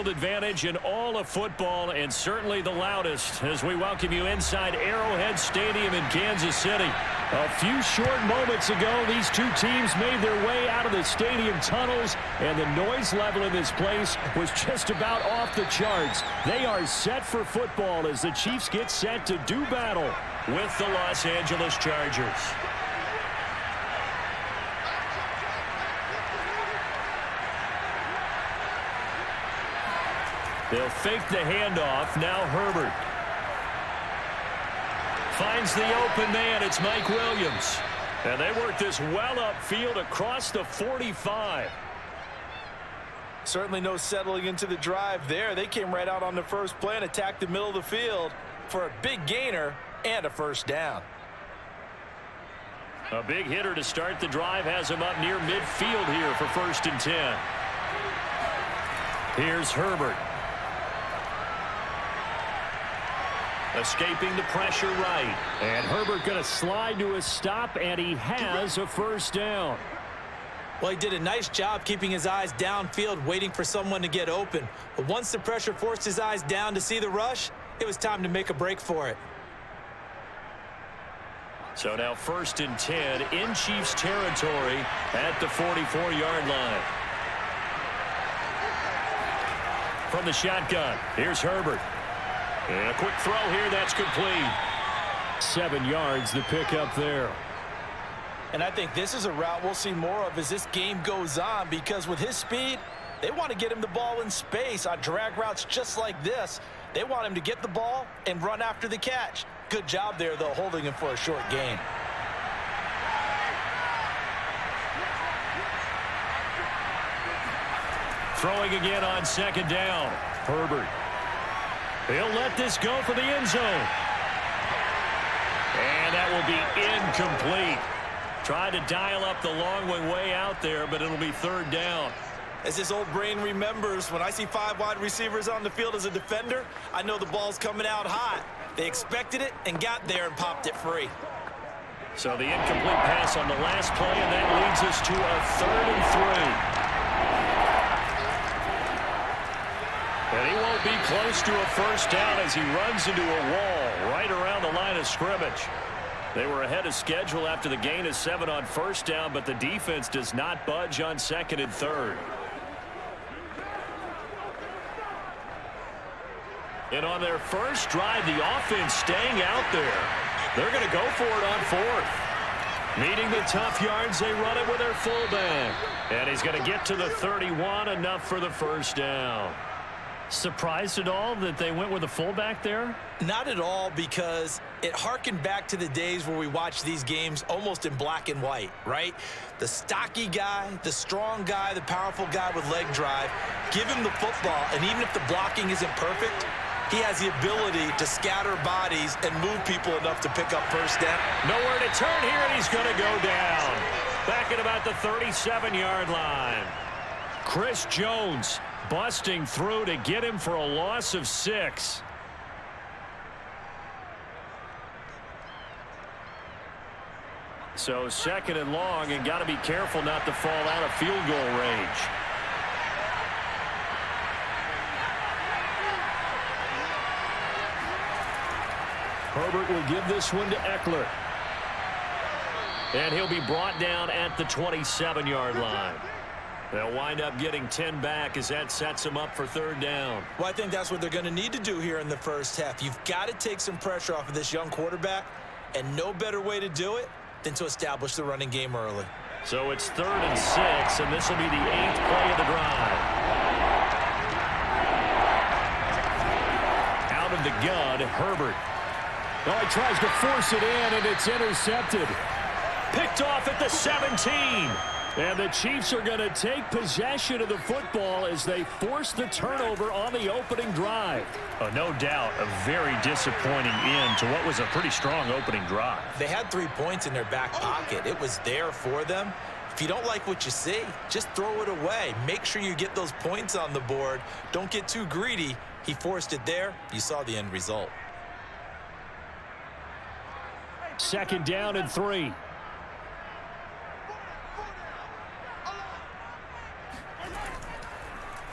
field advantage in all of football, and certainly the loudest, as we welcome you inside Arrowhead Stadium in Kansas City. A few short moments ago, these two teams made their way out of the stadium tunnels, and the noise level in this place was just about off the charts. They are set for football as the Chiefs get set to do battle with the Los Angeles Chargers. They'll fake the handoff. Now Herbert finds the open man. It's Mike Williams. And they work this well upfield across the 45. Certainly no settling into the drive there. They came right out on the first play and attacked the middle of the field for a big gainer and a first down. A big hitter to start the drive has him up near midfield here for 1st and 10. Here's Herbert. Escaping the pressure right. And Herbert going to slide to a stop, and he has a first down. Well, he did a nice job keeping his eyes downfield, waiting for someone to get open. But once the pressure forced his eyes down to see the rush, it was time to make a break for it. So now 1st and 10 in Chiefs territory at the 44-yard line. From the shotgun, here's Herbert. And a quick throw here, that's complete. 7 yards, the pickup there. And I think this is a route we'll see more of as this game goes on, because with his speed, they want to get him the ball in space on drag routes just like this. They want him to get the ball and run after the catch. Good job there, though, holding him for a short gain. Throwing again on 2nd down. Herbert. He'll let this go for the end zone. And that will be incomplete. Tried to dial up the long way out there, but it'll be 3rd down. As his old brain remembers, when I see 5 wide receivers on the field as a defender, I know the ball's coming out hot. They expected it and got there and popped it free. So the incomplete pass on the last play, and that leads us to a 3rd and 3. And he won't be close to a first down as he runs into a wall right around the line of scrimmage. They were ahead of schedule after the gain of 7 on 1st down, but the defense does not budge on 2nd and 3rd. And on their first drive, the offense staying out there. They're going to go for it on 4th. Meeting the tough yards, they run it with their fullback. And he's going to get to the 31, enough for the first down. Surprised at all that they went with a fullback there? Not at all, because it harkened back to the days where we watched these games almost in black and white, right? The stocky guy, the strong guy, the powerful guy with leg drive. Give him the football, and even if the blocking isn't perfect, he has the ability to scatter bodies and move people enough to pick up first down. Nowhere to turn here, and he's going to go down. Back at about the 37-yard line. Chris Jones busting through to get him for a loss of 6. So 2nd and long, and got to be careful not to fall out of field goal range. Herbert will give this one to Eckler. And he'll be brought down at the 27-yard line. They'll wind up getting 10 back as that sets them up for 3rd down. Well, I think that's what they're going to need to do here in the first half. You've got to take some pressure off of this young quarterback, and no better way to do it than to establish the running game early. So it's 3rd and 6, and this will be the 8th play of the drive. Out of the gun, Herbert. Well, he tries to force it in, and it's intercepted. Picked off at the 17. And the Chiefs are going to take possession of the football as they force the turnover on the opening drive. Oh, no doubt a very disappointing end to what was a pretty strong opening drive. They had 3 points in their back pocket. It was there for them. If you don't like what you see, just throw it away. Make sure you get those points on the board. Don't get too greedy. He forced it there. You saw the end result. 2nd down and 3.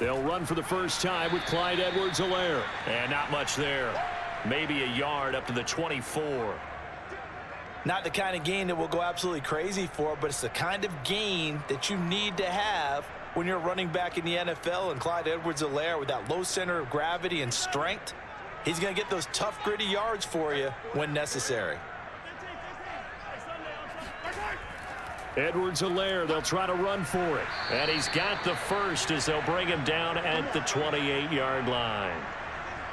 They'll run for the first time with Clyde Edwards-Helaire. And not much there. Maybe a yard up to the 24. Not the kind of gain that will go absolutely crazy for, but it's the kind of gain that you need to have when you're running back in the NFL. And Clyde Edwards-Helaire, with that low center of gravity and strength, he's going to get those tough, gritty yards for you when necessary. Edwards-Helaire, they'll try to run for it. And he's got the first as they'll bring him down at the 28-yard line.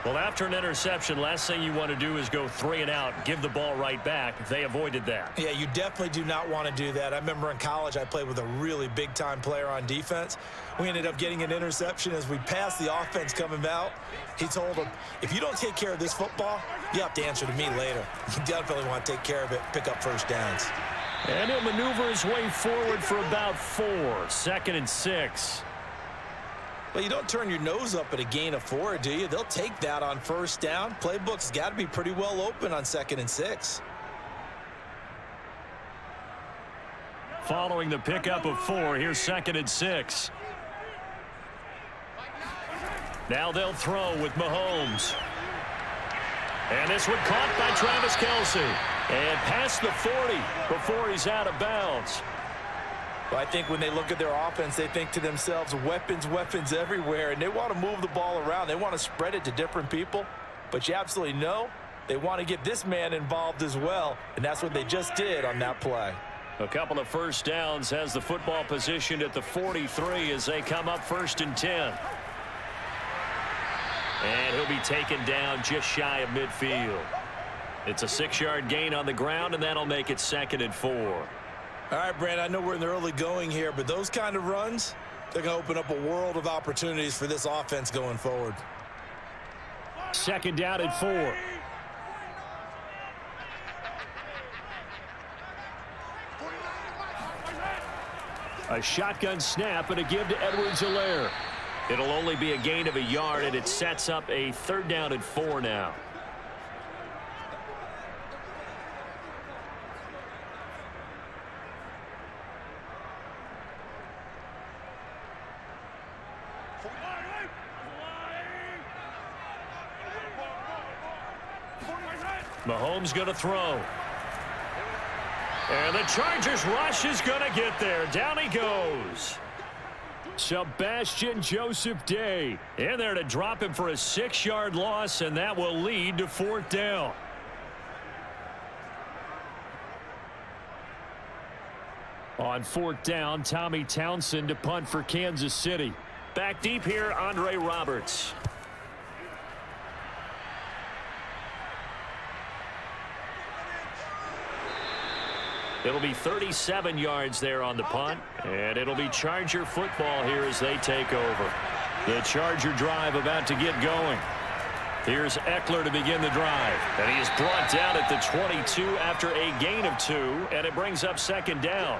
Well, after an interception, last thing you want to do is go 3 and out, give the ball right back. They avoided that. Yeah, you definitely do not want to do that. I remember in college I played with a really big-time player on defense. We ended up getting an interception as we passed the offense coming out. He told him, if you don't take care of this football, you have to answer to me later. You definitely want to take care of it, pick up first downs. And he'll maneuver his way forward for about 4. 2nd and 6. Well, you don't turn your nose up at a gain of 4, do you? They'll take that on first down. Playbook's got to be pretty well open on 2nd and 6. Following the pickup of 4, here's 2nd and 6. Now they'll throw with Mahomes. And this one caught by Travis Kelce. And past the 40 before he's out of bounds. Well, I think when they look at their offense, they think to themselves, weapons, weapons everywhere, and they want to move the ball around. They want to spread it to different people, but you absolutely know they want to get this man involved as well, and that's what they just did on that play. A couple of first downs, has the football positioned at the 43 as they come up 1st and 10. And he'll be taken down just shy of midfield. It's a 6-yard gain on the ground, and that'll make it 2nd and 4. All right, Brand, I know we're in the early going here, but those kind of runs, they're going to open up a world of opportunities for this offense going forward. 2nd down and 4. A shotgun snap and a give to Edwards-Helaire. It'll only be a gain of a yard, and it sets up a 3rd down and 4 now. Mahomes going to throw. And the Chargers rush is going to get there. Down he goes. Sebastian Joseph Day in there to drop him for a 6-yard loss, and that will lead to 4th down. On 4th down, Tommy Townsend to punt for Kansas City. Back deep here, Andre Roberts. It'll be 37 yards there on the punt, and it'll be Charger football here as they take over. The Charger drive about to get going. Here's Eckler to begin the drive, and he is brought down at the 22 after a gain of 2, and it brings up 2nd down.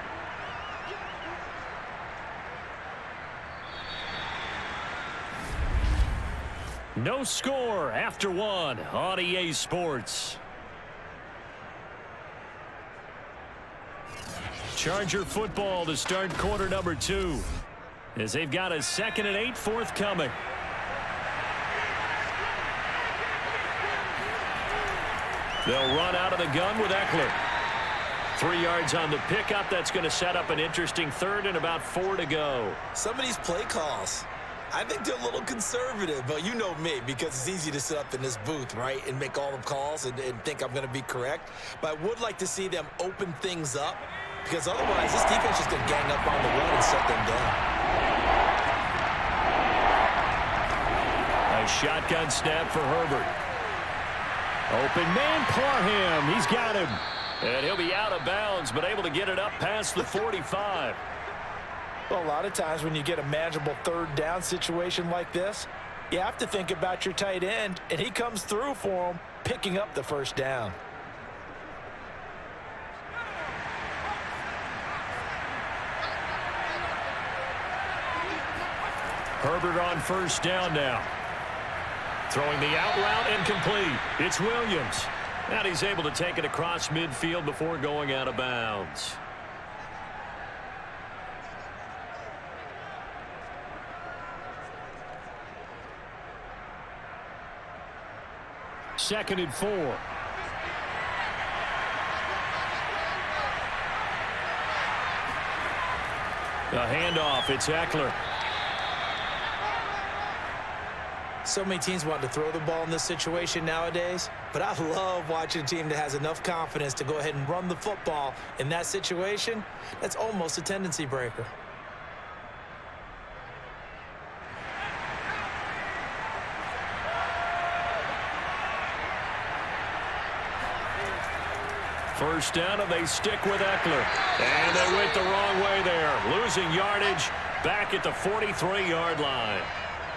No score after 1 on EA Sports. Charger football to start quarter number 2 as they've got a 2nd and 8 forthcoming. They'll run out of the gun with Eckler. 3 yards on the pickup. That's going to set up an interesting 3rd and about 4 to go. Some of these play calls, I think they're a little conservative, but you know me, because it's easy to sit up in this booth, right, and make all the calls and think I'm going to be correct. But I would like to see them open things up, because otherwise this defense is going to gang up on the run and shut them down. A shotgun snap for Herbert. Open man, Parham. He's got him. And he'll be out of bounds, but able to get it up past the 45. Well, a lot of times when you get a manageable 3rd down situation like this, you have to think about your tight end, and he comes through for him, picking up the 1st down. Herbert on 1st down now. Throwing the out route incomplete. It's Williams. And he's able to take it across midfield before going out of bounds. 2nd and 4. The handoff, it's Eckler. So many teams want to throw the ball in this situation nowadays, but I love watching a team that has enough confidence to go ahead and run the football in that situation. That's almost a tendency breaker. First down, and they stick with Eckler. And they went the wrong way there. Losing yardage back at the 43-yard line.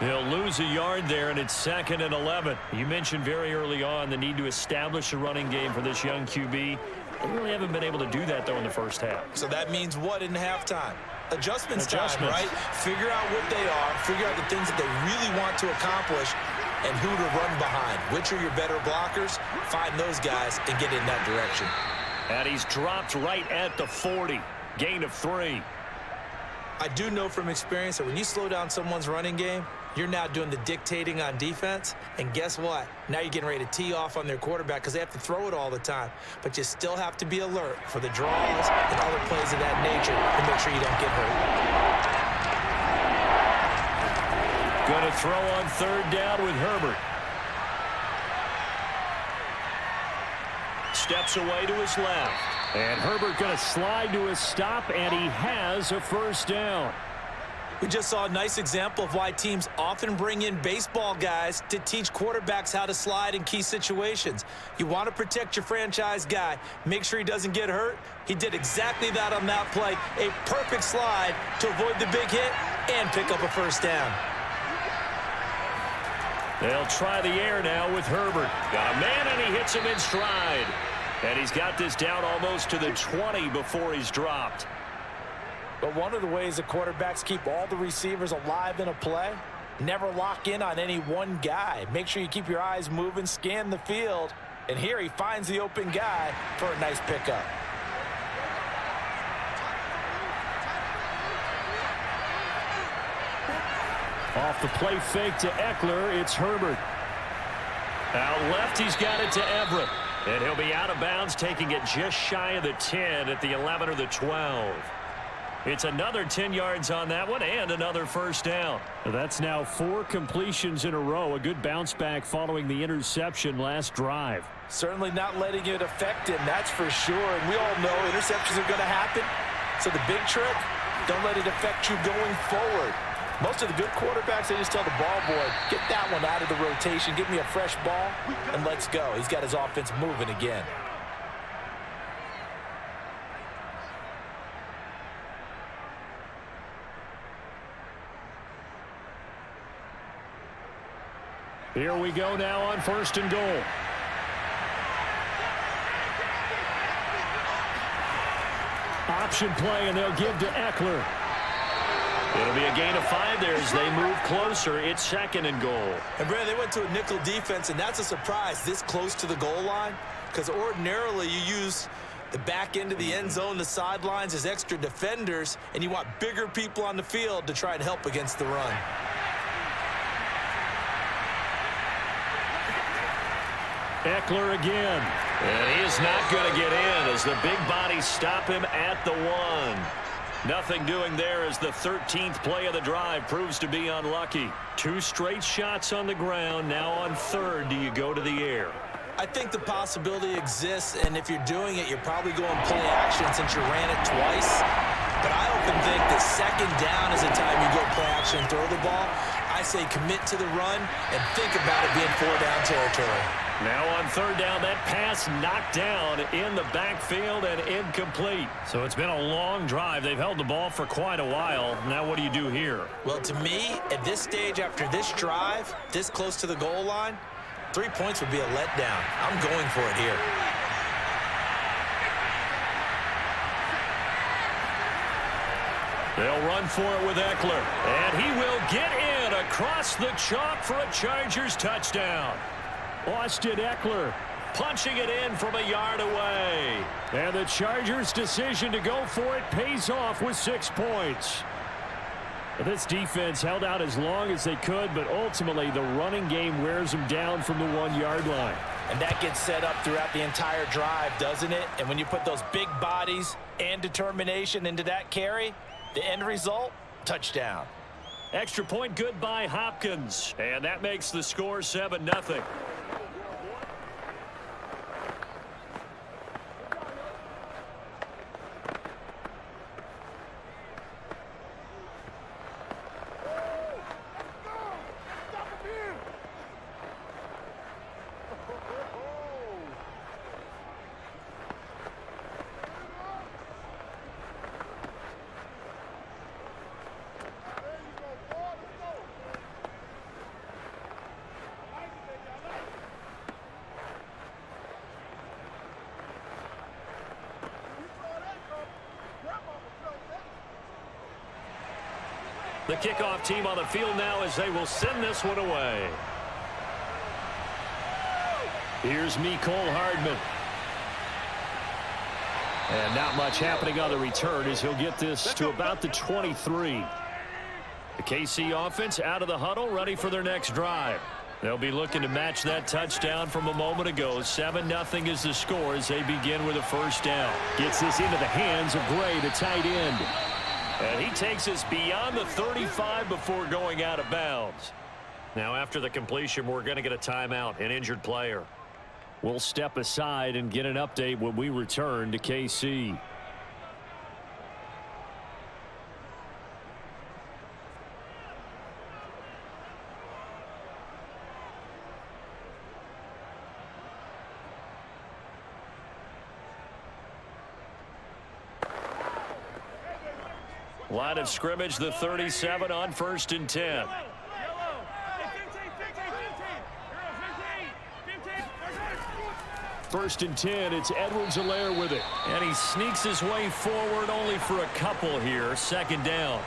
He'll lose a yard there, and it's 2nd and 11. You mentioned very early on the need to establish a running game for this young QB. They really haven't been able to do that, though, in the first half. So that means what in halftime? Adjustments time, right? Figure out what they are, figure out the things that they really want to accomplish, and who to run behind. Which are your better blockers? Find those guys and get in that direction. And he's dropped right at the 40. Gain of 3. I do know from experience that when you slow down someone's running game, you're now doing the dictating on defense. And guess what? Now you're getting ready to tee off on their quarterback because they have to throw it all the time. But you still have to be alert for the draws and other plays of that nature to make sure you don't get hurt. Going to throw on 3rd down with Herbert. Steps away to his left. And Herbert going to slide to a stop, and he has a first down. We just saw a nice example of why teams often bring in baseball guys to teach quarterbacks how to slide in key situations. You want to protect your franchise guy. Make sure he doesn't get hurt. He did exactly that on that play. A perfect slide to avoid the big hit and pick up a first down. They'll try the air now with Herbert. Got a man, and he hits him in stride. And he's got this down almost to the 20 before he's dropped. But one of the ways the quarterbacks keep all the receivers alive in a play, never lock in on any one guy. Make sure you keep your eyes moving, scan the field. And here he finds the open guy for a nice pickup. Off the play fake to Eckler, it's Herbert. Out left, he's got it to Everett. And he'll be out of bounds, taking it just shy of the 10 at the 11 or the 12. It's another 10 yards on that one and another first down. That's now 4 completions in a row. A good bounce back following the interception last drive. Certainly not letting it affect him, that's for sure. And we all know interceptions are going to happen. So the big trick, don't let it affect you going forward. Most of the good quarterbacks, they just tell the ball boy, get that one out of the rotation, give me a fresh ball, and let's go. He's got his offense moving again. Here we go now on 1st and goal. Option play, and they'll give to Eckler. It'll be a gain of 5 there as they move closer. It's 2nd and goal. And, Brad, they went to a nickel defense, and that's a surprise this close to the goal line because ordinarily you use the back end of the end zone, the sidelines as extra defenders, and you want bigger people on the field to try and help against the run. Eckler again. And he is not going to get in as the big bodies stop him at the 1. Nothing doing there as the 13th play of the drive proves to be unlucky. 2 straight shots on the ground. Now on 3rd, do you go to the air? I think the possibility exists, and if you're doing it, you're probably going play action since you ran it twice. But I often think that 2nd down is the time you go play action and throw the ball. I say commit to the run and think about it being 4-down territory. Now on 3rd down, that pass knocked down in the backfield and incomplete. So it's been a long drive. They've held the ball for quite a while. Now what do you do here? Well, to me, at this stage after this drive, this close to the goal line, 3 points would be a letdown. I'm going for it here. They'll run for it with Eckler. And he will get in across the chalk for a Chargers touchdown. Austin Eckler punching it in from a yard away. And the Chargers' decision to go for it pays off with 6 points. This defense held out as long as they could, but ultimately the running game wears them down from the 1-yard line. And that gets set up throughout the entire drive, doesn't it? And when you put those big bodies and determination into that carry, the end result, touchdown. Extra point good by Hopkins. And that makes the score 7-0. The kickoff team on the field now as they will send this one away. Here's Cole Hardman. And not much happening on the return as he'll get this to about the 23. The KC offense out of the huddle, ready for their next drive. They'll be looking to match that touchdown from a moment ago. 7-0 is the score as they begin with a first down. Gets this into the hands of Gray, the tight end. And he takes us beyond the 35 before going out of bounds. Now after the completion, we're going to get a timeout, an injured player. We'll step aside and get an update when we return to KC. Line of scrimmage, the 37 on 1st and 10. First and 10, it's Edwards-Helaire with it. And he sneaks his way forward only for a couple here. 2nd down.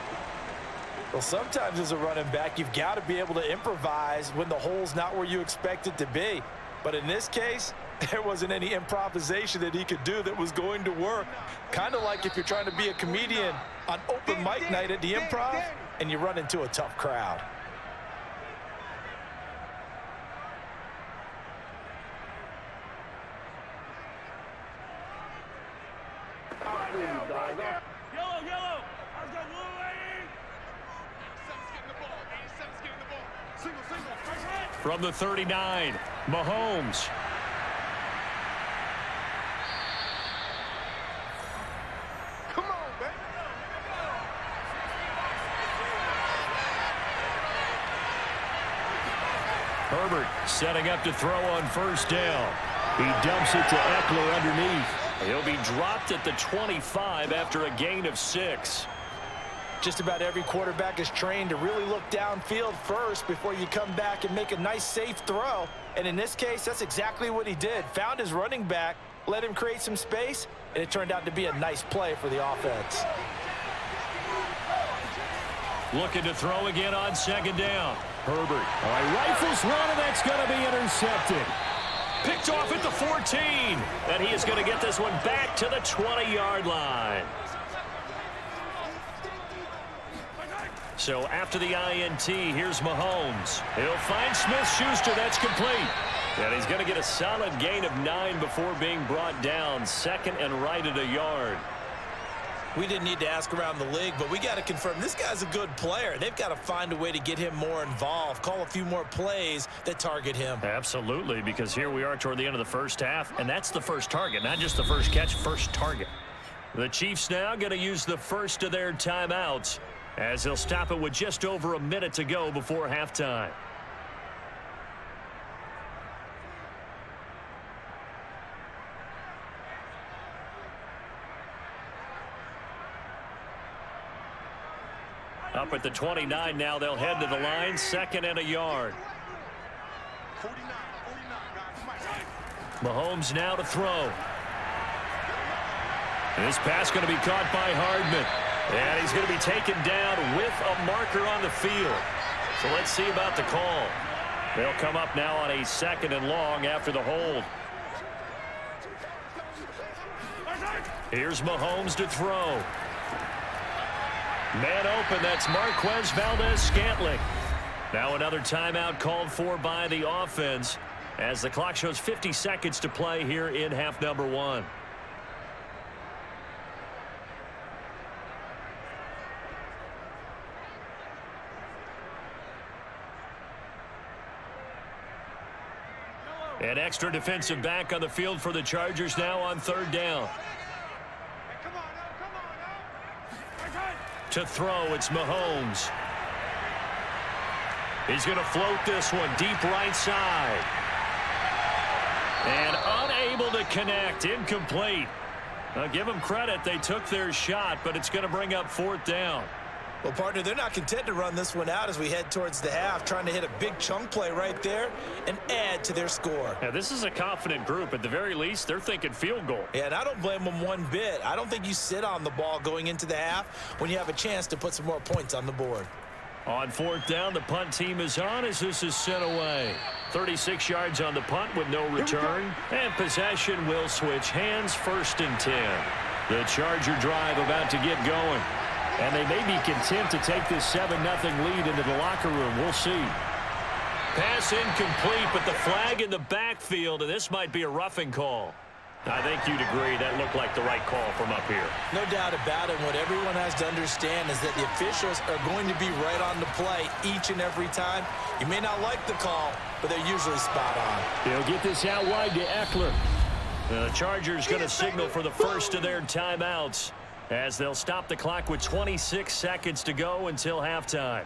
Well, sometimes as a running back, you've got to be able to improvise when the hole's not where you expect it to be. But in this case, there wasn't any improvisation that he could do that was going to work. Kind of like if you're trying to be a comedian on open mic night at the Improv and you run into a tough crowd. Yellow. I've got blue. From the 39, Mahomes. Come on, baby. Herbert setting up to throw on 1st down. He dumps it to Eckler underneath. He'll be dropped at the 25 after a gain of 6. Just about every quarterback is trained to really look downfield first before you come back and make a nice, safe throw. And in this case, that's exactly what he did. Found his running back, let him create some space, and it turned out to be a nice play for the offense. Looking to throw again on 2nd down. Herbert. Rifles one, and that's going to be intercepted. Picked off at the 14. And he is going to get this one back to the 20-yard line. So after the INT, here's Mahomes. He'll find Smith-Schuster. That's complete. And he's going to get a solid gain of 9 before being brought down. 2nd and right at a yard. We didn't need to ask around the league, but we got to confirm this guy's a good player. They've got to find a way to get him more involved, call a few more plays that target him. Absolutely, because here we are toward the end of the first half, and that's the first target, not just the first catch, first target. The Chiefs now going to use the first of their timeouts as they'll stop it with just over a minute to go before halftime. Up at the 29 now, they'll head to the line, 2nd and a yard. 49, guys. Mahomes now to throw. This pass going to be caught by Hardman. And he's going to be taken down with a marker on the field. So let's see about the call. They'll come up now on a 2nd and long after the hold. Here's Mahomes to throw. Man open, that's Marquez Valdez-Scantling. Now another timeout called for by the offense as the clock shows 50 seconds to play here in half number 1. An extra defensive back on the field for the Chargers now on 3rd down. To throw, it's Mahomes. He's going to float this one deep right side. And unable to connect, incomplete. Now give them credit, they took their shot, but it's going to bring up 4th down. Well, partner, they're not content to run this one out as we head towards the half, trying to hit a big chunk play right there and add to their score. Yeah, this is a confident group. At the very least, they're thinking field goal. Yeah, and I don't blame them one bit. I don't think you sit on the ball going into the half when you have a chance to put some more points on the board. On 4th down, the punt team is on as this is sent away. 36 yards on the punt with no return. And possession will switch hands, 1st and 10. The Charger drive about to get going. And they may be content to take this 7-0 lead into the locker room. We'll see. Pass incomplete, but the flag in the backfield, and this might be a roughing call. I think you'd agree that looked like the right call from up here. No doubt about it. What everyone has to understand is that the officials are going to be right on the play each and every time. You may not like the call, but they're usually spot on. They'll get this out wide to Eckler. The Chargers going to signal for the first of their timeouts, as they'll stop the clock with 26 seconds to go until halftime.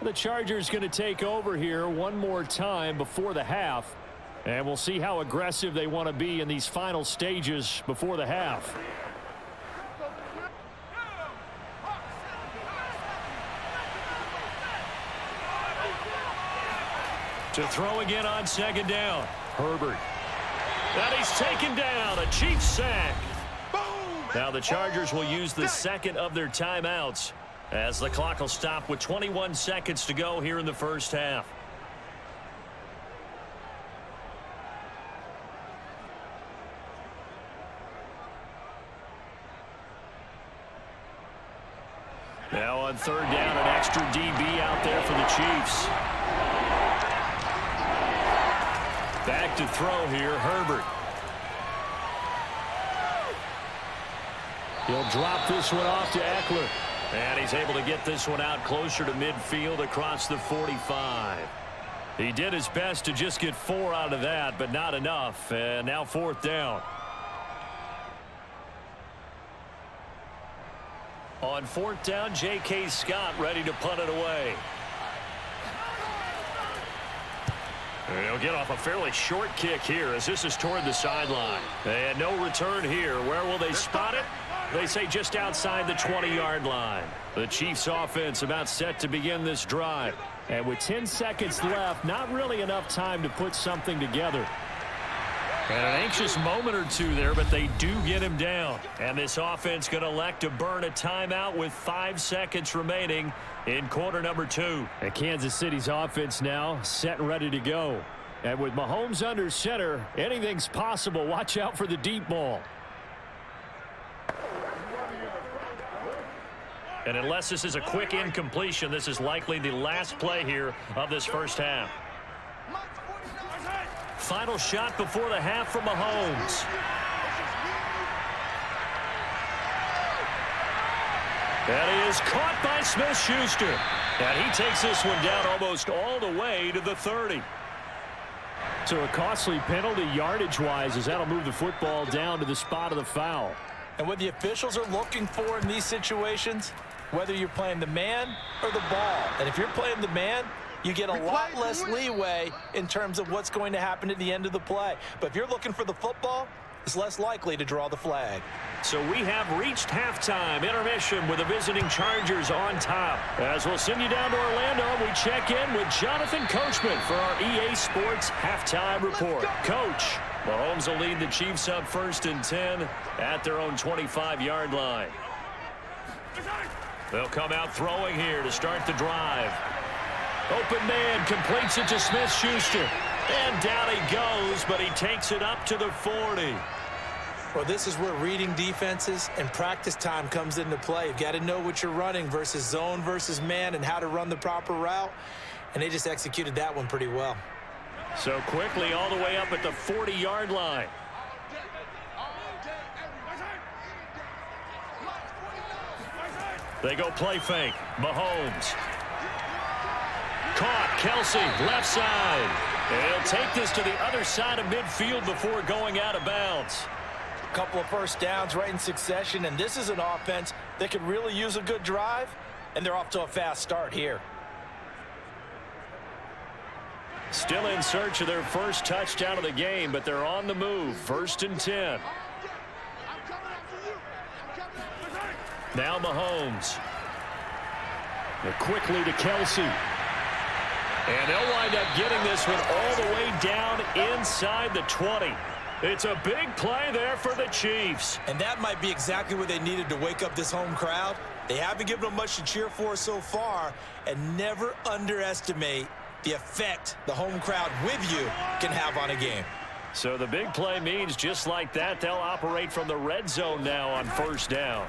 The Chargers going to take over here one more time before the half, and we'll see how aggressive they want to be in these final stages before the half. To throw again on 2nd down. Herbert. And he's taken down. A Chiefs sack. Now the Chargers will use the second of their timeouts as the clock will stop with 21 seconds to go here in the first half. Now on 3rd down, an extra DB out there for the Chiefs. Back to throw here, Herbert. He'll drop this one off to Eckler. And he's able to get this one out closer to midfield across the 45. He did his best to just get 4 out of that, but not enough. And now 4th down. On 4th down, J.K. Scott ready to punt it away. And he'll get off a fairly short kick here as this is toward the sideline. And no return here. Where will they spot it? They say just outside the 20-yard line. The Chiefs offense about set to begin this drive. And with 10 seconds left, not really enough time to put something together. And an anxious moment or two there, but they do get him down. And this offense going to elect to burn a timeout with 5 seconds remaining in quarter number 2. And Kansas City's offense now set and ready to go. And with Mahomes under center, anything's possible. Watch out for the deep ball. And unless this is a quick incompletion, this is likely the last play here of this first half. Final shot before the half from Mahomes. And he is caught by Smith-Schuster. And he takes this one down almost all the way to the 30. So a costly penalty yardage-wise as that'll move the football down to the spot of the foul. And what the officials are looking for in these situations, whether you're playing the man or the ball. And if you're playing the man, you get a lot less leeway in terms of what's going to happen at the end of the play. But if you're looking for the football, it's less likely to draw the flag. So we have reached halftime intermission with the visiting Chargers on top. As we'll send you down to Orlando, we check in with Jonathan Coachman for our EA Sports Halftime Report. Coach, Mahomes will lead the Chiefs up 1st and 10 at their own 25-yard line. They'll come out throwing here to start the drive. Open man completes it to Smith-Schuster. And down he goes, but he takes it up to the 40. Well, this is where reading defenses and practice time comes into play. You've got to know what you're running versus zone versus man and how to run the proper route. And they just executed that one pretty well. So quickly all the way up at the 40-yard line. They go play fake. Mahomes. Caught. Kelsey, left side. And he'll take this to the other side of midfield before going out of bounds. A couple of first downs right in succession, and this is an offense that could really use a good drive, and they're off to a fast start here. Still in search of their first touchdown of the game, but they're on the move. 1st and 10. Now Mahomes. They're quickly to Kelsey. And they'll wind up getting this one all the way down inside the 20. It's a big play there for the Chiefs. And that might be exactly what they needed to wake up this home crowd. They haven't given them much to cheer for so far, and never underestimate the effect the home crowd with you can have on a game. So the big play means just like that, they'll operate from the red zone now on 1st down.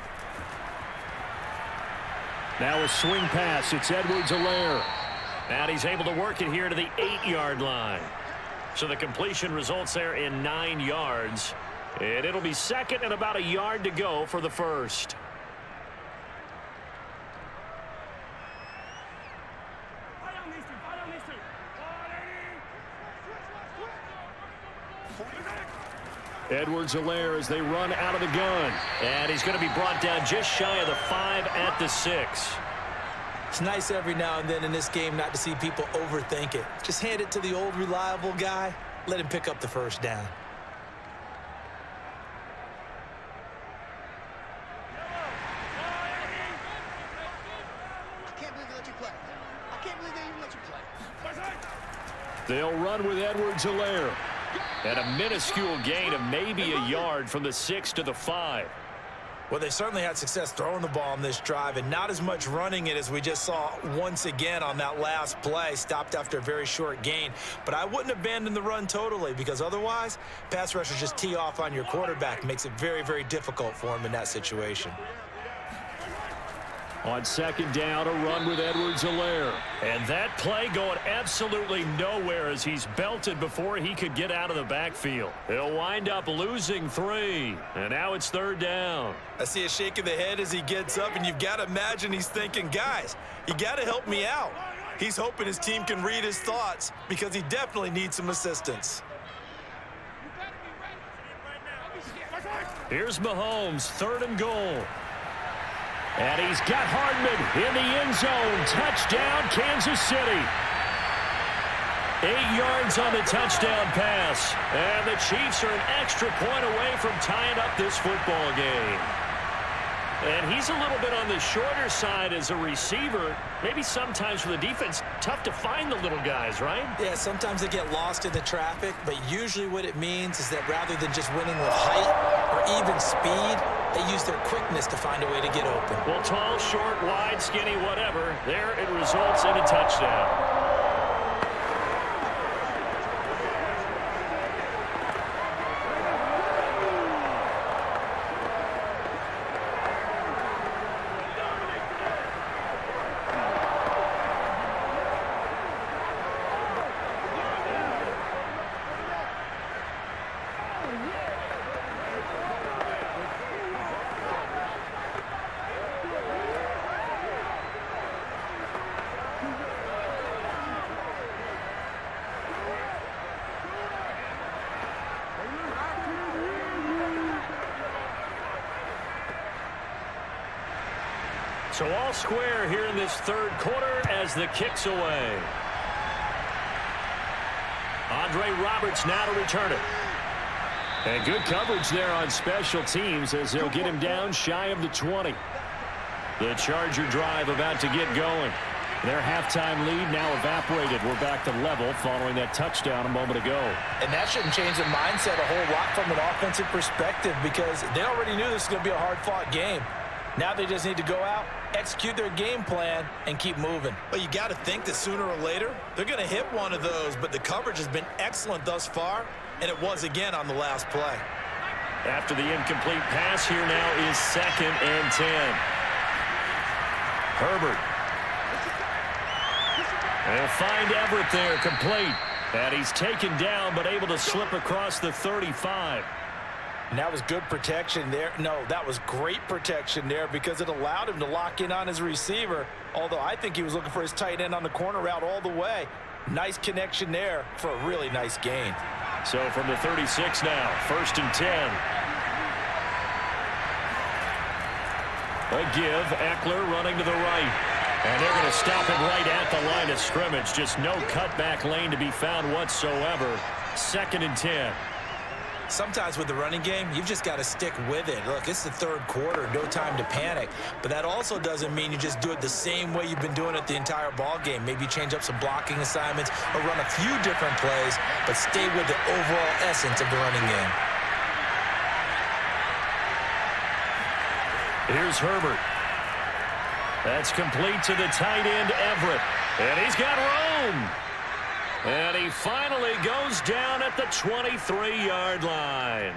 Now a swing pass. It's Edwards-Helaire. And he's able to work it here to the 8-yard line. So the completion results there in 9 yards. And it'll be 2nd and about a yard to go for the 1st. Edwards-Helaire as they run out of the gun. And he's going to be brought down just shy of the 5 at the 6. It's nice every now and then in this game not to see people overthink it. Just hand it to the old reliable guy. Let him pick up the 1st down. I can't believe they let you play. I can't believe they even let you play. They'll run with Edwards-Helaire. And a minuscule gain of maybe a yard from the 6 to the 5. Well, they certainly had success throwing the ball on this drive, and not as much running it as we just saw once again on that last play. Stopped after a very short gain. But I wouldn't abandon the run totally, because otherwise, pass rushers just tee off on your quarterback. Makes it very, very difficult for him in that situation. On 2nd down, a run with Edwards-Helaire. And that play going absolutely nowhere as he's belted before he could get out of the backfield. He'll wind up losing 3. And now it's 3rd down. I see a shake of the head as he gets up, and you've got to imagine he's thinking, guys, you got to help me out. He's hoping his team can read his thoughts because he definitely needs some assistance. Here's Mahomes, 3rd and goal. And he's got Hardman in the end zone. Touchdown, Kansas City. 8 yards on the touchdown pass. And the Chiefs are an extra point away from tying up this football game. And he's a little bit on the shorter side as a receiver. Maybe sometimes for the defense, tough to find the little guys, right? Yeah, sometimes they get lost in the traffic, but usually what it means is that rather than just winning with height or even speed, they use their quickness to find a way to get open. Well, tall, short, wide, skinny, whatever, there it results in a touchdown. So all square here in this 3rd quarter as the kick's away. Andre Roberts now to return it. And good coverage there on special teams as they'll get him down shy of the 20. The Charger drive about to get going. Their halftime lead now evaporated. We're back to level following that touchdown a moment ago. And that shouldn't change the mindset a whole lot from an offensive perspective because they already knew this was going to be a hard-fought game. Now they just need to go out, execute their game plan, and keep moving. Well, you got to think that sooner or later, they're going to hit one of those, but the coverage has been excellent thus far, and it was again on the last play. After the incomplete pass, here now is 2nd and 10. Herbert. They'll find Everett there, complete. And he's taken down, but able to slip across the 35. And that was good protection there. No, that was great protection there because it allowed him to lock in on his receiver, although I think he was looking for his tight end on the corner route all the way. Nice connection there for a really nice gain. So from the 36 now, 1st and 10. A give, Eckler running to the right. And they're going to stop him right at the line of scrimmage. Just no cutback lane to be found whatsoever. 2nd and 10. Sometimes with the running game, you've just got to stick with it. Look, it's the 3rd quarter, no time to panic. But that also doesn't mean you just do it the same way you've been doing it the entire ball game. Maybe change up some blocking assignments or run a few different plays, but stay with the overall essence of the running game. Here's Herbert. That's complete to the tight end, Everett. And he's got room. And he finally goes down at the 23-yard line.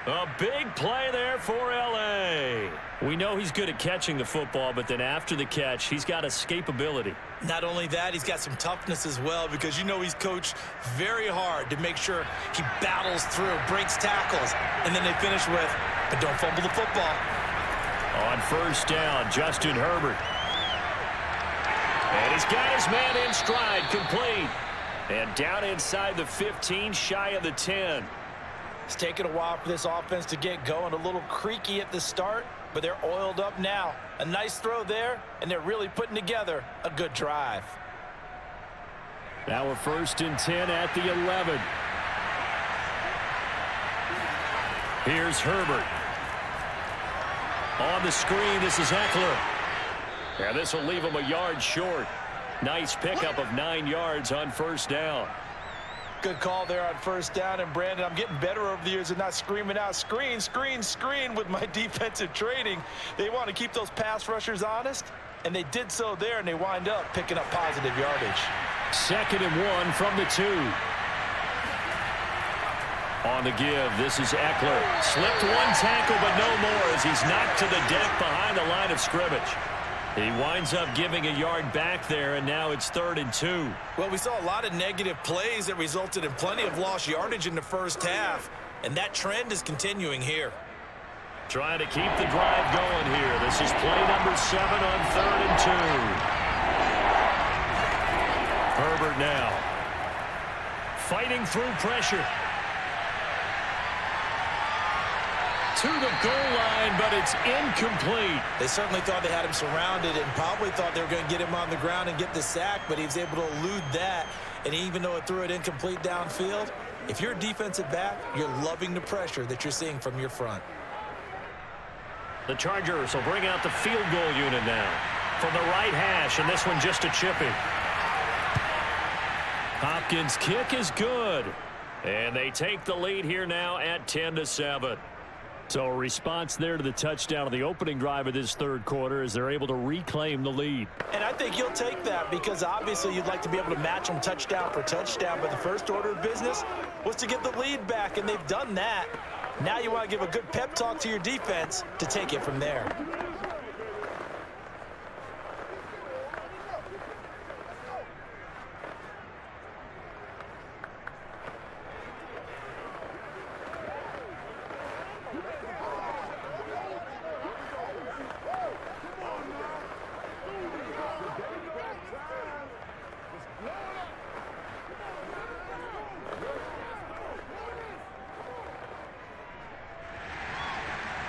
A big play there for L.A. We know he's good at catching the football, but then after the catch, he's got escapability. Not only that, he's got some toughness as well because you know he's coached very hard to make sure he battles through, breaks tackles, and then they finish with, but don't fumble the football. On 1st down, Justin Herbert. And he's got his man in stride, complete. And down inside the 15, shy of the 10. It's taken a while for this offense to get going. A little creaky at the start, but they're oiled up now. A nice throw there, and they're really putting together a good drive. Now we're 1st and 10 at the 11. Here's Herbert. On the screen, this is Eckler. And this will leave him a yard short. Nice pickup of 9 yards on 1st down. Good call there on 1st down. And, Brandon, I'm getting better over the years and not screaming out, screen, screen, screen with my defensive training. They want to keep those pass rushers honest, and they did so there, and they wind up picking up positive yardage. 2nd and 1 from the 2. On the give, this is Eckler. Slipped one tackle, but no more as he's knocked to the deck behind the line of scrimmage. He winds up giving a yard back there, and now it's 3rd and 2. Well, we saw a lot of negative plays that resulted in plenty of lost yardage in the 1st half, and that trend is continuing here. Trying to keep the drive going here. This is play number 7 on 3rd and 2. Herbert now. Fighting through pressure. To the goal line, but it's incomplete. They certainly thought they had him surrounded and probably thought they were going to get him on the ground and get the sack, but he was able to elude that. And even though it threw it incomplete downfield, if you're a defensive back, you're loving the pressure that you're seeing from your front. The Chargers will bring out the field goal unit now from the right hash, and this one just a chipping. Hopkins' kick is good, and they take the lead here now at 10-7. So a response there to the touchdown of the opening drive of this 3rd quarter as they're able to reclaim the lead. And I think you'll take that because obviously you'd like to be able to match them touchdown for touchdown, but the first order of business was to get the lead back, and they've done that. Now you want to give a good pep talk to your defense to take it from there.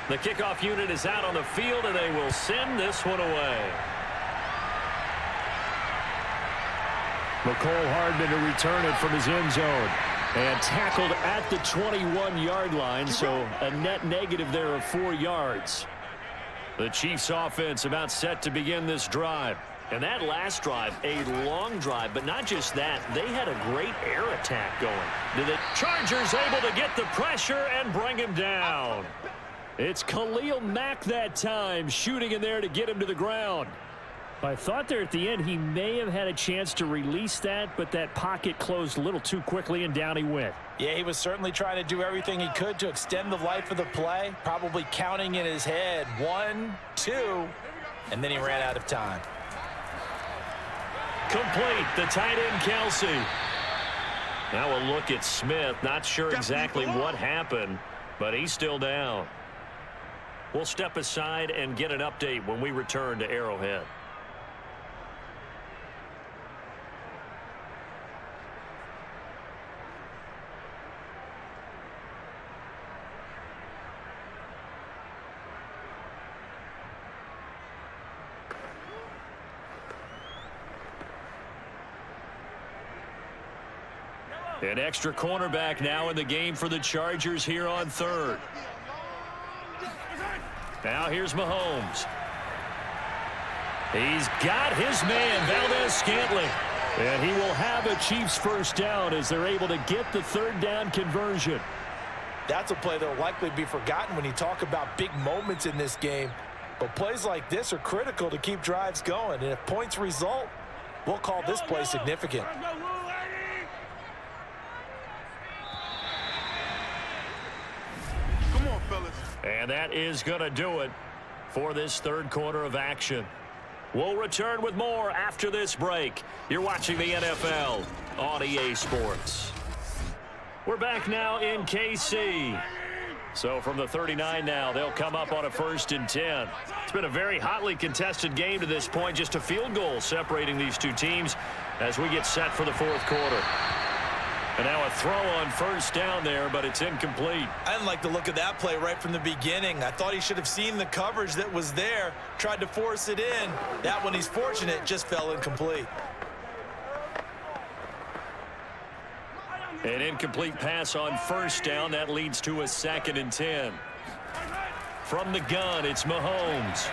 The kickoff unit is out on the field, and they will send this one away. McCole Hardman to return it from his end zone. And tackled at the 21-yard line, so a net negative there of 4 yards. The Chiefs offense about set to begin this drive. And that last drive, a long drive, but not just that. They had a great air attack going. The Chargers able to get the pressure and bring him down. It's Khalil Mack that time, shooting in there to get him to the ground. I thought there at the end he may have had a chance to release that, but that pocket closed a little too quickly, and down he went. Yeah, he was certainly trying to do everything he could to extend the life of the play, probably counting in his head 1, 2, and then he ran out of time. Complete, the tight end Kelsey. Now we'll look at Smith. Not sure exactly what happened, but he's still down. We'll step aside and get an update when we return to Arrowhead. An extra cornerback now in the game for the Chargers here on third. Now here's Mahomes. He's got his man, Valdez-Scantling. And he will have a Chiefs first down as they're able to get the third down conversion. That's a play that will likely be forgotten when you talk about big moments in this game. But plays like this are critical to keep drives going. And if points result, we'll call this play significant. And that is going to do it for this third quarter of action. We'll return with more after this break. You're watching the NFL on EA Sports. We're back now in KC. So from the 39 now, they'll come up on a 1st and 10. It's been a very hotly contested game to this point. Just a field goal separating these two teams as we get set for the fourth quarter. And now a throw on 1st down there, but it's incomplete. I didn't like the look of that play right from the beginning. I thought he should have seen the coverage that was there, tried to force it in. That one, he's fortunate, just fell incomplete. An incomplete pass on 1st down. That leads to a 2nd and 10. From the gun, it's Mahomes.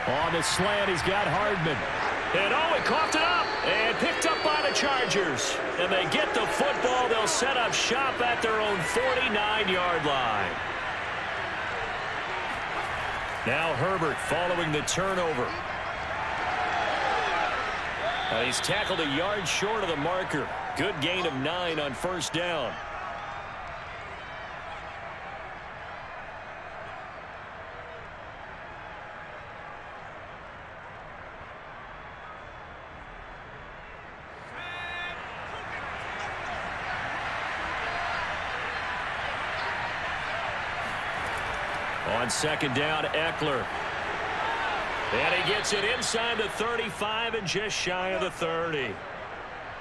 On the slant, he's got Hardman. And oh, he coughed it up and picked up by the Chargers. And they get the football. They'll set up shop at their own 49-yard line. Now Herbert following the turnover. And he's tackled a yard short of the marker. Good gain of 9 on 1st down. On 2nd down, Eckler. And he gets it inside the 35 and just shy of the 30.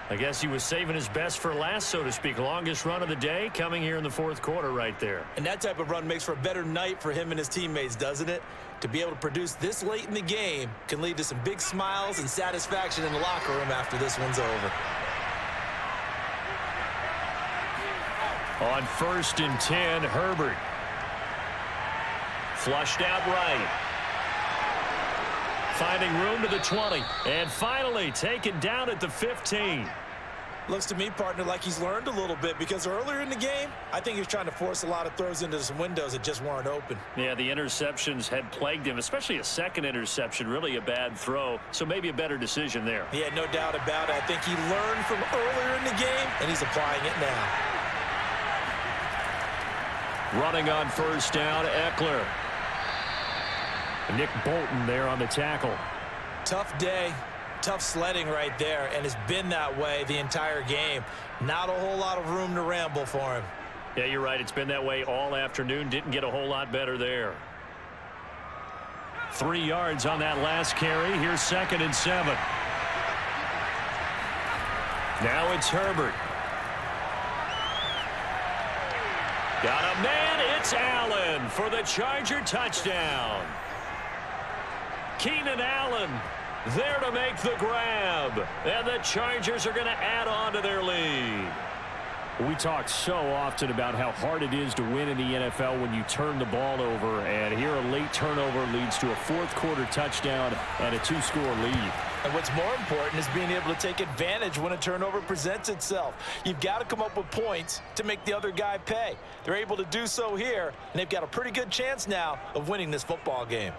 I guess he was saving his best for last, so to speak. Longest run of the day coming here in the fourth quarter right there. And that type of run makes for a better night for him and his teammates, doesn't it? To be able to produce this late in the game can lead to some big smiles and satisfaction in the locker room after this one's over. On 1st and 10, Herbert. Flushed out right. Finding room to the 20. And finally taken down at the 15. Looks to me, partner, like he's learned a little bit, because earlier in the game, I think he was trying to force a lot of throws into some windows that just weren't open. Yeah, the interceptions had plagued him, especially a second interception, really a bad throw. So maybe a better decision there. Yeah, no doubt about it. I think he learned from earlier in the game, and he's applying it now. Running on 1st down, Eckler. Nick Bolton there on the tackle. Tough day, tough sledding right there, and it's been that way the entire game. Not a whole lot of room to ramble for him. Yeah, you're right. It's been that way all afternoon. Didn't get a whole lot better there. 3 yards on that last carry. Here's 2nd and 7. Now it's Herbert. Got a man. It's Allen for the Charger touchdown. Keenan Allen there to make the grab. And the Chargers are going to add on to their lead. We talk so often about how hard it is to win in the NFL when you turn the ball over. And here a late turnover leads to a fourth quarter touchdown and a 2-score lead. And what's more important is being able to take advantage when a turnover presents itself. You've got to come up with points to make the other guy pay. They're able to do so here, and they've got a pretty good chance now of winning this football game.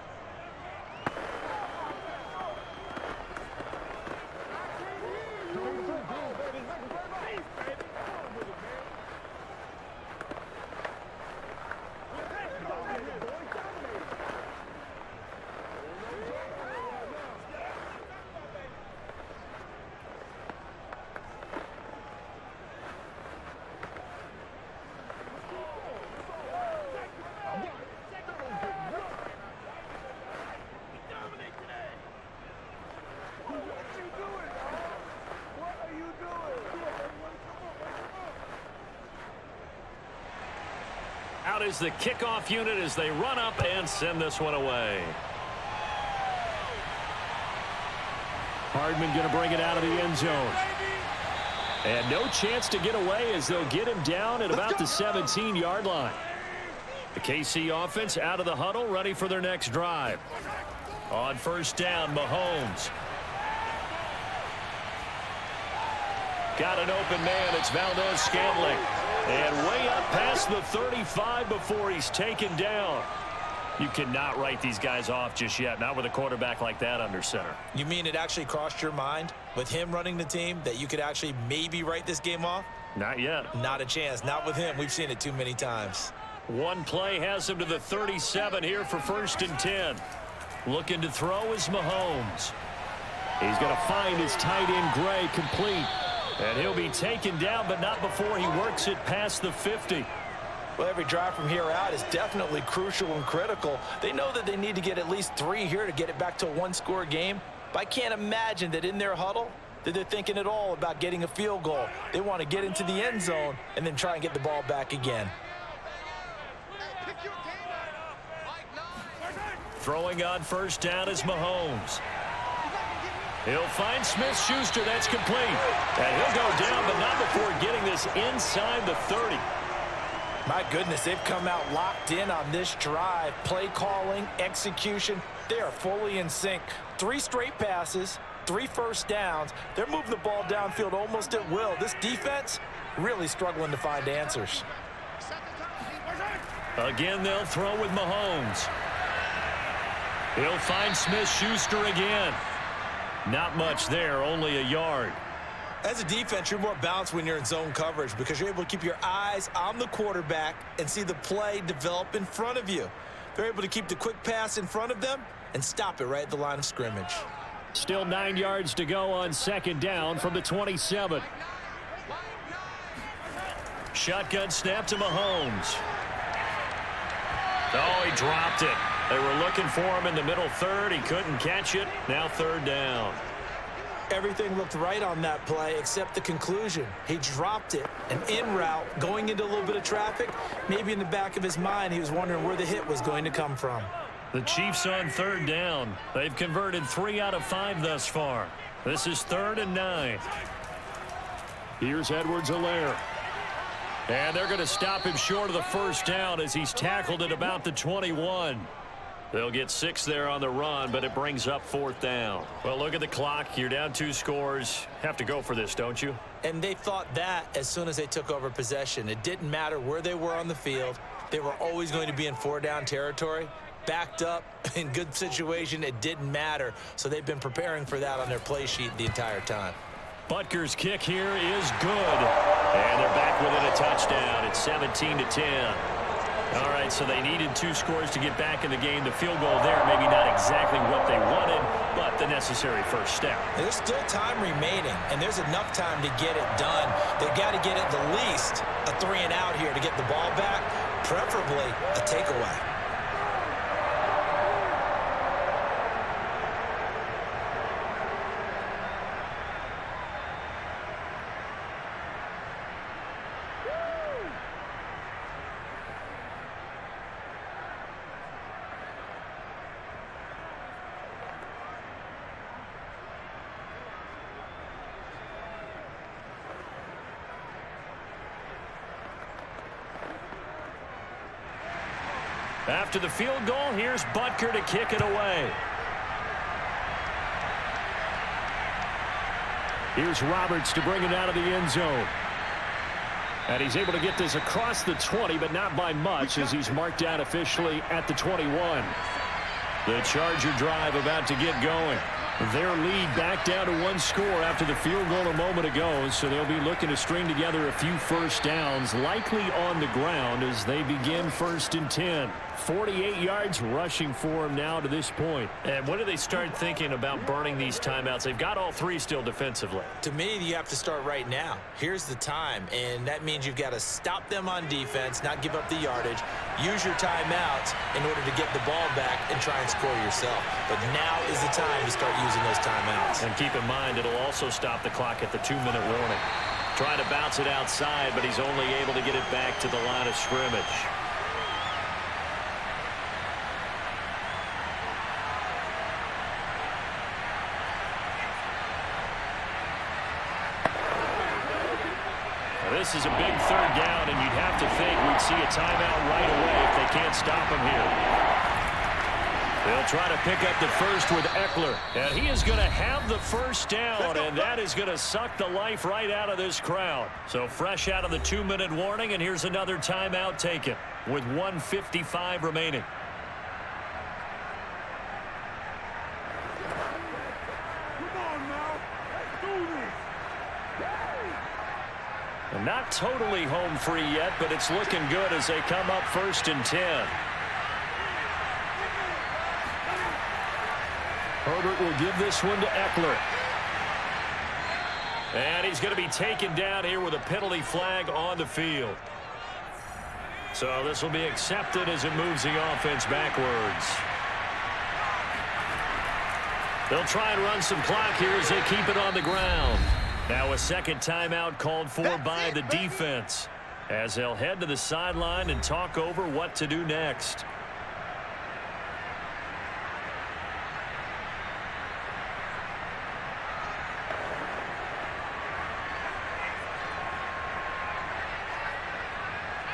out is the kickoff unit as they run up and send this one away. Hardman going to bring it out of the end zone. And no chance to get away as they'll get him down at about the 17-yard line. The KC offense out of the huddle, ready for their next drive. On first down, Mahomes. Got an open man. It's Valdez-Scantling. And way up past the 35 before he's taken down. You cannot write these guys off just yet, not with a quarterback like that under center. You mean it actually crossed your mind with him running the team that you could actually maybe write this game off? Not yet. Not a chance. Not with him. We've seen it too many times. One play has him to the 37 here for 1st and 10. Looking to throw is Mahomes. He's going to find his tight end Gray complete. And he'll be taken down, but not before he works it past the 50. Well, every drive from here out is definitely crucial and critical. They know that they need to get at least 3 here to get it back to a one-score game. But I can't imagine that in their huddle that they're thinking at all about getting a field goal. They want to get into the end zone and then try and get the ball back again. Throwing on first down is Mahomes. He'll find Smith-Schuster. That's complete. And he'll go down, but not before getting this inside the 30. My goodness, they've come out locked in on this drive. Play calling, execution, they are fully in sync. 3 straight passes, 3 first downs. They're moving the ball downfield almost at will. This defense really struggling to find answers. Again, they'll throw with Mahomes. He'll find Smith-Schuster again. Not much there, only a yard. As a defense, you're more balanced when you're in zone coverage because you're able to keep your eyes on the quarterback and see the play develop in front of you. They're able to keep the quick pass in front of them and stop it right at the line of scrimmage. Still 9 yards to go on 2nd down from the 27. Shotgun snap to Mahomes. Oh, he dropped it. They were looking for him in the middle third. He couldn't catch it. Now 3rd down. Everything looked right on that play except the conclusion. He dropped it, and en route, going into a little bit of traffic, maybe in the back of his mind, he was wondering where the hit was going to come from. The Chiefs on 3rd down. They've converted 3 out of 5 thus far. This is 3rd and 9. Here's Edwards-Helaire. And they're going to stop him short of the 1st down as he's tackled at about the 21. They'll get 6 there on the run, but it brings up 4th down. Well, look at the clock. You're down 2 scores. Have to go for this, don't you? And they thought that as soon as they took over possession. It didn't matter where they were on the field. They were always going to be in 4-down territory. Backed up, in good situation, it didn't matter. So they've been preparing for that on their play sheet the entire time. Butker's kick here is good. And they're back within a touchdown. It's 17-10. All right, so they needed 2 scores to get back in the game. The field goal there, maybe not exactly what they wanted, but the necessary first step. There's still time remaining, and there's enough time to get it done. They've got to get at the least a 3-and-out here to get the ball back, preferably a takeaway. After the field goal, here's Butker to kick it away. Here's Roberts to bring it out of the end zone. And he's able to get this across the 20, but not by much as he's marked out officially at the 21. The Charger drive about to get going. Their lead back down to 1 score after the field goal a moment ago, so they'll be looking to string together a few first downs, likely on the ground as they begin 1st and 10. 48 yards rushing for him now to this point. And when do they start thinking about burning these timeouts? They've got all 3 still defensively. To me, you have to start right now. Here's the time, and that means you've got to stop them on defense, not give up the yardage, use your timeouts in order to get the ball back and try and score yourself. But now is the time to start using those timeouts. And keep in mind, it'll also stop the clock at the 2-minute warning. Trying to bounce it outside, but he's only able to get it back to the line of scrimmage. This is a big third down, and you'd have to think we'd see a timeout right away if they can't stop him here. They'll try to pick up the first with Eckler. And he is going to have the first down, and that is going to suck the life right out of this crowd. So fresh out of the 2-minute warning, and here's another timeout taken with 1:55 remaining. And not totally home free yet, but it's looking good as they come up 1st and 10. Herbert will give this one to Eckler. And he's going to be taken down here with a penalty flag on the field. So this will be accepted as it moves the offense backwards. They'll try and run some clock here as they keep it on the ground. Now a second timeout called for by the defense as they'll head to the sideline and talk over what to do next.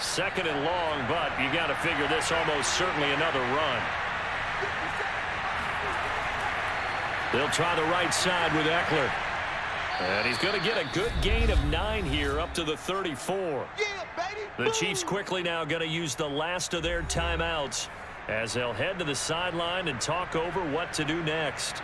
Second and long, but you got to figure this almost certainly another run. They'll try the right side with Eckler. And he's going to get a good gain of 9 here up to the 34. Yeah, baby. The Chiefs quickly now going to use the last of their timeouts as they'll head to the sideline and talk over what to do next.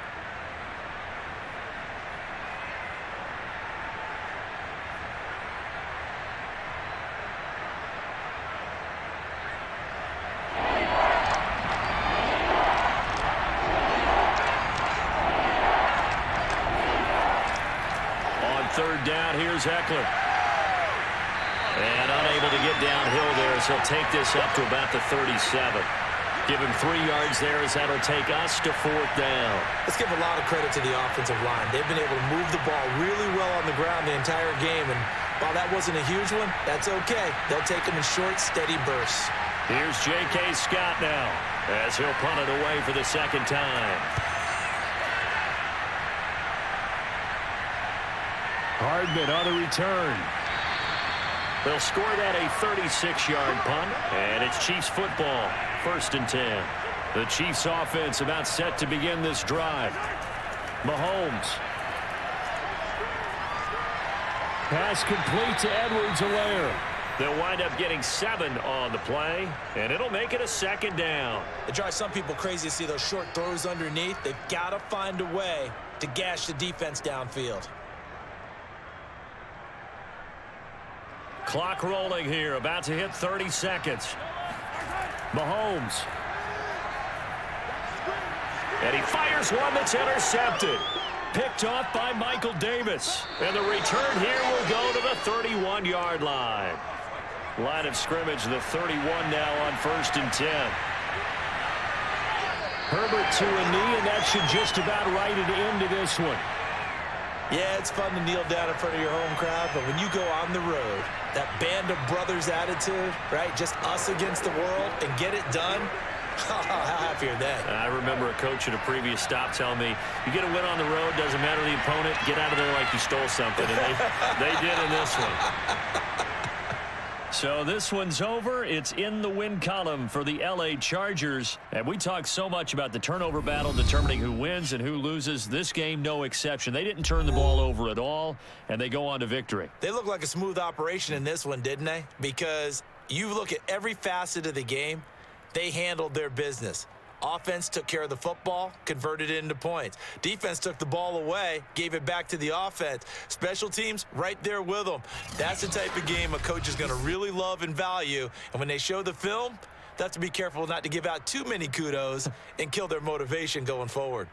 Third down, here's Eckler. And unable to get downhill there, so he'll take this up to about the 37. Give him 3 yards there as that'll take us to 4th down. Let's give a lot of credit to the offensive line. They've been able to move the ball really well on the ground the entire game, and while that wasn't a huge one, that's okay. They'll take them in short, steady bursts. Here's J.K. Scott now as he'll punt it away for the second time. Hardman on the return. They'll score that a 36-yard punt, and it's Chiefs football, 1st and 10. The Chiefs offense about set to begin this drive. Mahomes. Pass complete to Edwards-Helaire. They'll wind up getting 7 on the play, and it'll make it a 2nd down. It drives some people crazy to see those short throws underneath. They've got to find a way to gash the defense downfield. Clock rolling here, about to hit 30 seconds. Mahomes. And he fires one that's intercepted. Picked off by Michael Davis. And the return here will go to the 31-yard line. Line of scrimmage, the 31 now on 1st and 10. Herbert to a knee, and that should just about write it into this one. Yeah, it's fun to kneel down in front of your home crowd, but when you go on the road, that band of brothers attitude, right, just us against the world, and get it done, how happy are they? I remember a coach at a previous stop telling me, you get a win on the road, doesn't matter the opponent, get out of there like you stole something, and they did in this one. So this one's over. It's in the win column for the LA Chargers. And we talk so much about the turnover battle determining who wins and who loses. This game, no exception. They didn't turn the ball over at all, and they go on to victory. They look like a smooth operation in this one, didn't they? Because you look at every facet of the game, they handled their business. Offense took care of the football, converted it into points. Defense took the ball away, gave it back to the offense. Special teams, right there with them. That's the type of game a coach is going to really love and value. And when they show the film, they have to be careful not to give out too many kudos and kill their motivation going forward.